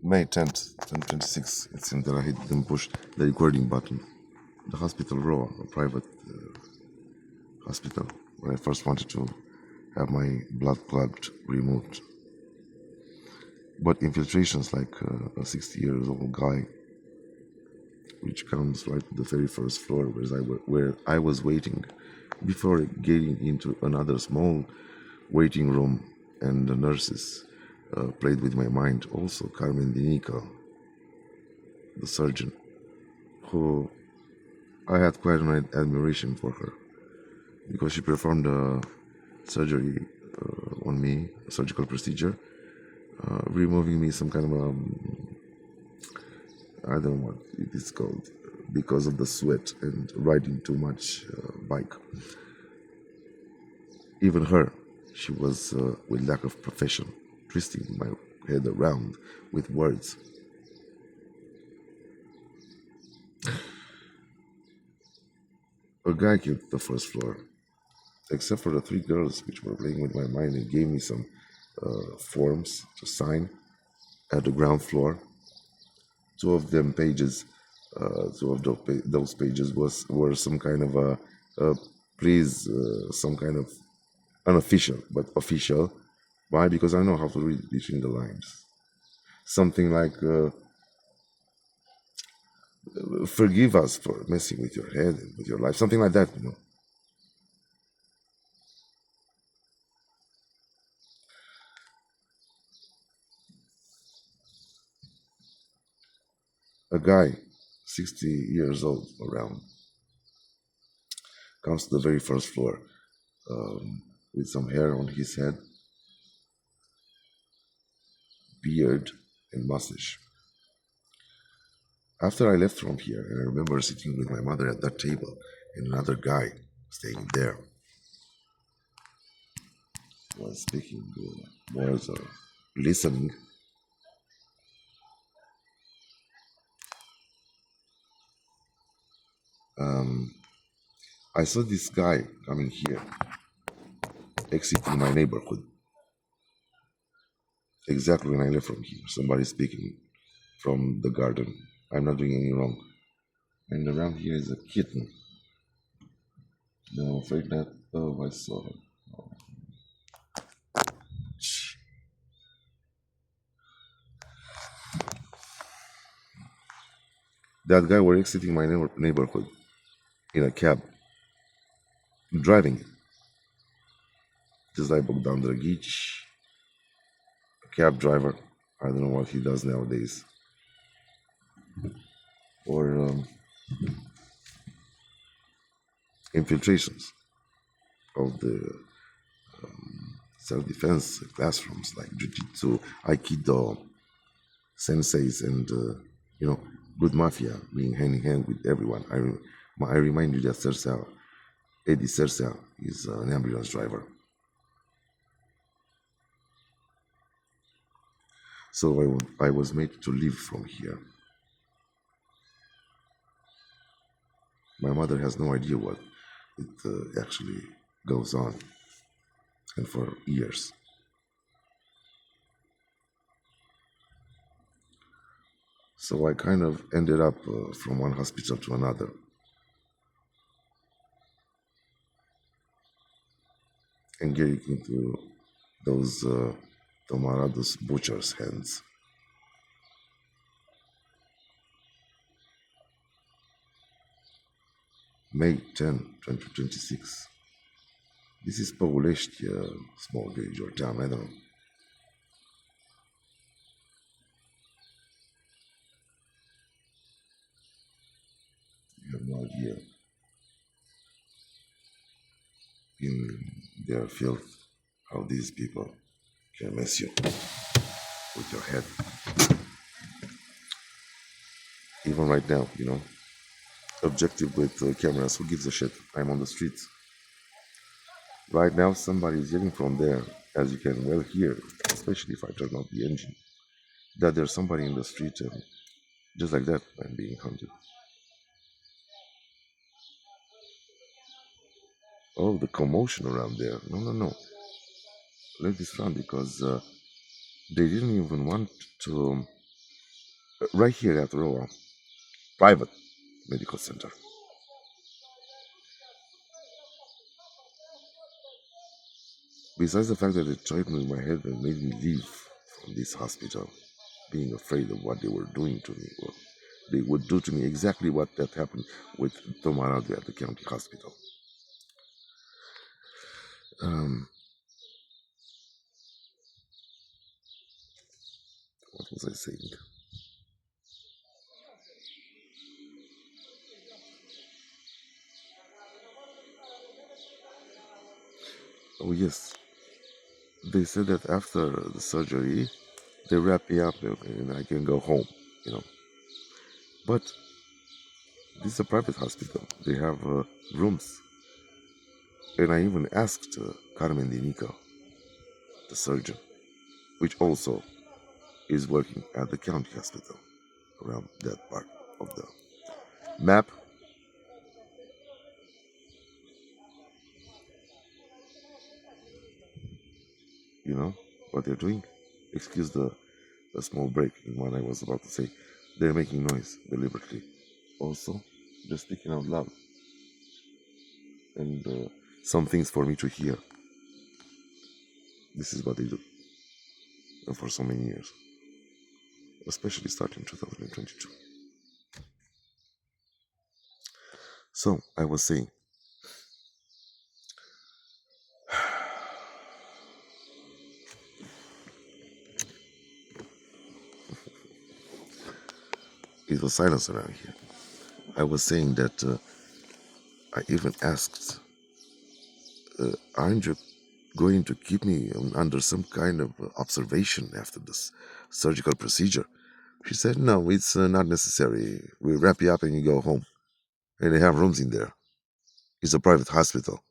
May 10th, 2026. It seemed that I didn't push the recording button. The hospital row, a private hospital, where I first wanted to have my blood clot removed. But infiltrations like a 60 years old guy, which comes right to the very first floor where I was waiting before getting into another small waiting room, and the nurses played with my mind. Also, Carmen Dinica, the surgeon, who I had quite an admiration for her because she performed a surgery on me, a surgical procedure, removing me some kind of I don't know what it is called, because of the sweat and riding too much bike. Even her, she was with lack of profession, twisting my head around with words. A guy came to the first floor, except for the three girls which were playing with my mind and gave me some forms to sign at the ground floor. Two of them pages, those pages were some kind of please, some kind of unofficial but official. Why? Because I know how to read between the lines. Something like forgive us for messing with your head and with your life, something like that, you know. A guy, 60 years old around, comes to the very first floor with some hair on his head, beard, and mustache. After I left from here, and I remember sitting with my mother at that table, and another guy staying there was speaking words or listening. I saw this guy coming here, exiting my neighborhood. Exactly when I left from here, somebody speaking from the garden. I'm not doing any wrong. And around here is a kitten. No, I'm afraid not. Oh, I saw him. Oh. That guy were exiting my neighborhood in a cab, driving it. Just like Bogdan Dragic, a cab driver. I don't know what he does nowadays. Or infiltrations of the self-defense classrooms like jiu-jitsu, aikido, senseis, and good mafia being hand in hand with everyone. I remind you that Eddie Sersa is an ambulance driver. So I was made to leave from here. My mother has no idea what it actually goes on, and for years. So I kind of ended up from one hospital to another. And getting into those Tomarados butcher's hands. May 10, 2026. This is Paulesti, a small village or town, I don't know. You have no idea. In their filth, how these people can mess you with your head. Even right now, objective with cameras, who gives a shit? I'm on the streets. Right now, somebody is yelling from there, as you can well hear, especially if I turn off the engine, that there's somebody in the street, and just like that, I'm being hunted. Oh, the commotion around there. No. Let this run because they didn't even want to right here at Roa Private Medical Center. Besides the fact that it tried me in my head and made me leave from this hospital, being afraid of what they were doing to me. Well, they would do to me exactly what that happened with Tomarado at the county hospital. Um, what was I saying? Oh yes, they said that after the surgery, they wrap me up and I can go home. You know, but this is a private hospital. They have rooms, and I even asked Carmen Dinico, the surgeon, which also is working at the county hospital around that part of the map. You know what they're doing? Excuse the small break in what I was about to say. They're making noise deliberately. Also, they're speaking out loud and some things for me to hear. This is what they do for so many years, especially starting 2022. So I was saying, it was silence around here. I was saying that I even asked, aren't you going to keep me under some kind of observation after this surgical procedure? She said, no, it's not necessary. We wrap you up and you go home. And they have rooms in there. It's a private hospital.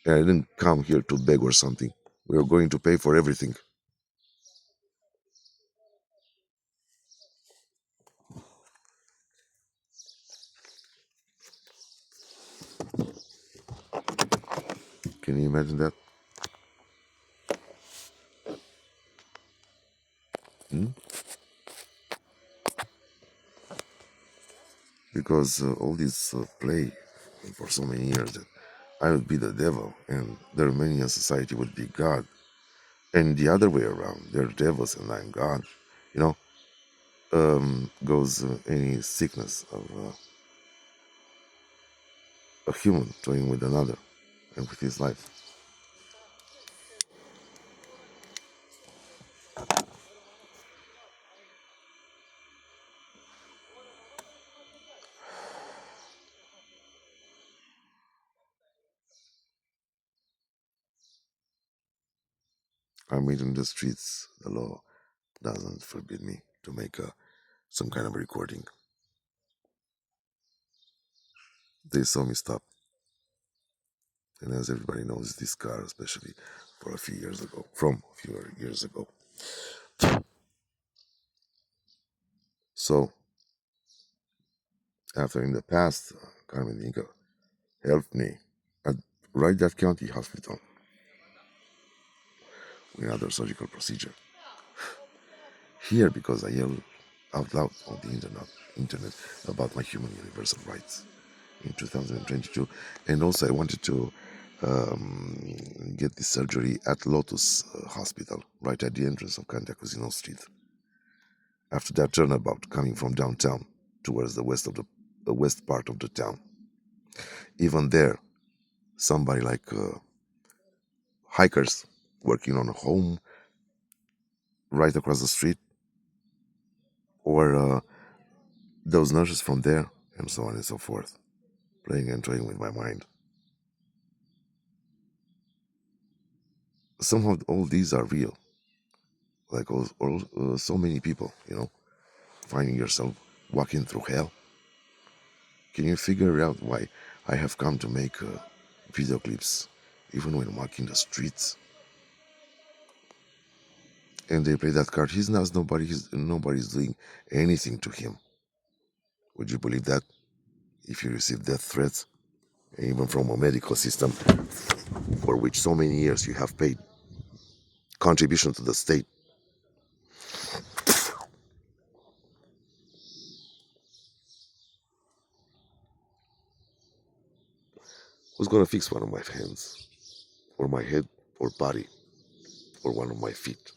And I didn't come here to beg or something. We are going to pay for everything. Can you imagine that? Hmm? Because all this play for so many years that I would be the devil and the Romanian society would be God. And the other way around, they're devils and I'm God. You know, goes any sickness of a human toying with another and with his life. I mean, in the streets, the law doesn't forbid me to make some kind of recording. They saw me stop, and as everybody knows, this car, especially for a few years ago, from a few years ago. So, after in the past, Carmen Inca helped me at right that county hospital with another surgical procedure. Here, because I yelled out loud on the internet about my human universal rights in 2022, and also I wanted to get the surgery at Lotus Hospital, right at the entrance of Cantacuzino Street. After that turnabout coming from downtown towards the west part of the town, even there, somebody like hikers working on a home right across the street, or those nurses from there, and so on and so forth, playing and toying with my mind. Somehow, all these are real. Like so many people, finding yourself walking through hell. Can you figure out why I have come to make video clips, even when walking the streets? And they play that card. He's not nobody's doing anything to him. Would you believe that? If you receive death threats, even from a medical system for which so many years you have paid contribution to the state, Who's gonna fix one of my hands, or my head, or body, or one of my feet?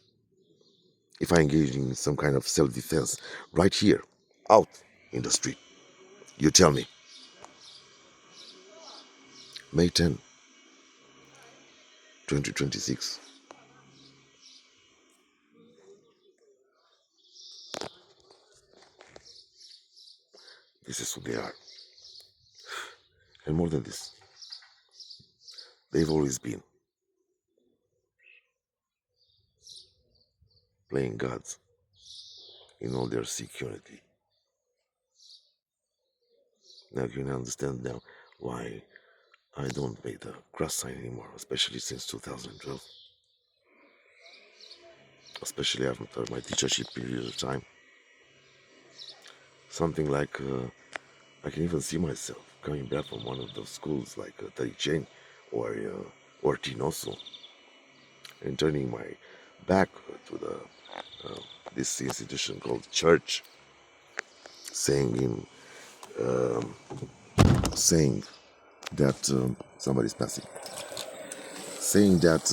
If I engage in some kind of self-defense right here, out in the street, you tell me. May 10, 2026. This is who they are. And more than this, they've always been playing gods in all their security. Now you can understand now why I don't make the cross sign anymore, especially since 2012, especially after my teachership period of time. Something like I can even see myself coming back from one of those schools like Tarichen or Tinoso and turning my back to the this institution called church, saying in saying that somebody's passing, saying that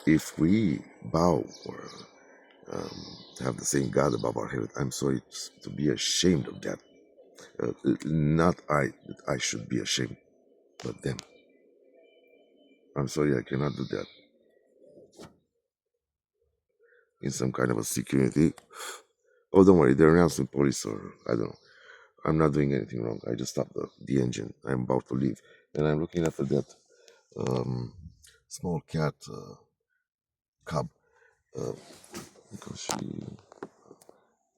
if we bow or have the same God above our head, I'm sorry to be ashamed of that. Not that I should be ashamed, but them. I'm sorry, I cannot do that in some kind of a security. Oh, don't worry, they're announcing police or I don't know. I'm not doing anything wrong. I just stopped the engine. I'm about to leave, and I'm looking after that um, small cat cub uh, because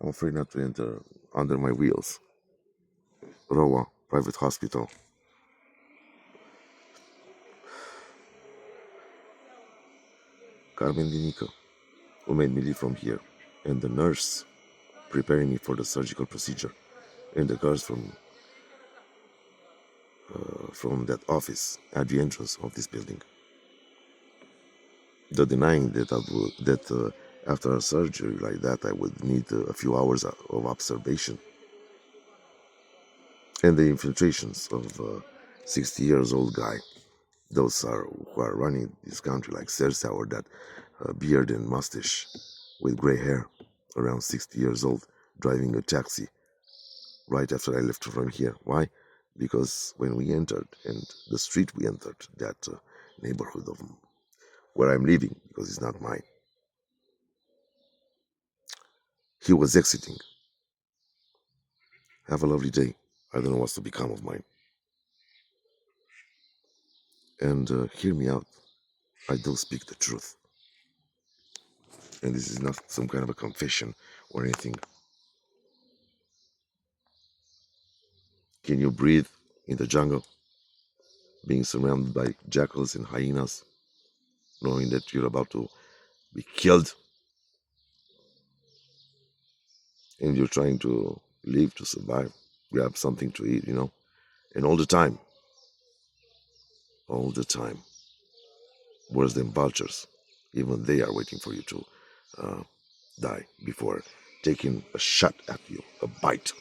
I'm afraid not to enter under my wheels. Roa Private Hospital. Carmen Dinica, who made me leave from here, and the nurse preparing me for the surgical procedure, and the guards from that office at the entrance of this building. The denying that after a surgery like that I would need a few hours of observation, and the infiltrations of a 60 years old guy. Those are who are running this country like Sersa or that beard and mustache with gray hair, around 60 years old, driving a taxi right after I left from here. Why? Because when we entered, and the street we entered, that neighborhood of where I'm living, because it's not mine, he was exiting. Have a lovely day. I don't know what's to become of mine. And hear me out. I do speak the truth. And this is not some kind of a confession or anything. Can you breathe in the jungle, being surrounded by jackals and hyenas, knowing that you're about to be killed and you're trying to live, to survive, grab something to eat, And all the time, worse than vultures, even they are waiting for you to uh, die before taking a shot at you, a bite.